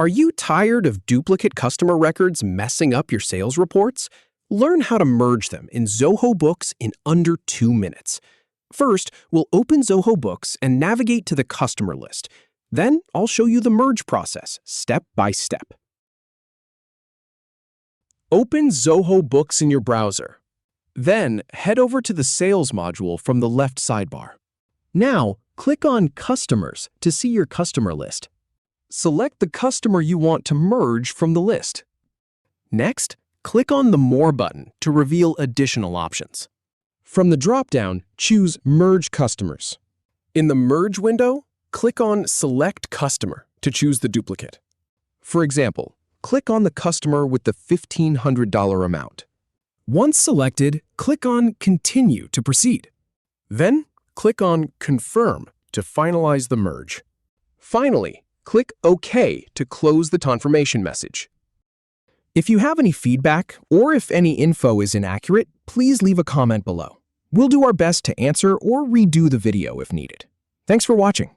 Are you tired of duplicate customer records messing up your sales reports? Learn how to merge them in Zoho Books in under 2 minutes. First, we'll open Zoho Books and navigate to the customer list. Then, I'll show you the merge process, step by step. Open Zoho Books in your browser. Then, head over to the Sales module from the left sidebar. Now, click on Customers to see your customer list. Select the customer you want to merge from the list. Next, click on the More button to reveal additional options. From the drop-down, choose Merge Customers. In the Merge window, click on Select Customer to choose the duplicate. For example, click on the customer with the $1,500 amount. Once selected, click on Continue to proceed. Then, click on Confirm to finalize the merge. Finally, click OK to close the confirmation message. If you have any feedback or if any info is inaccurate, please leave a comment below. We'll do our best to answer or redo the video if needed. Thanks for watching.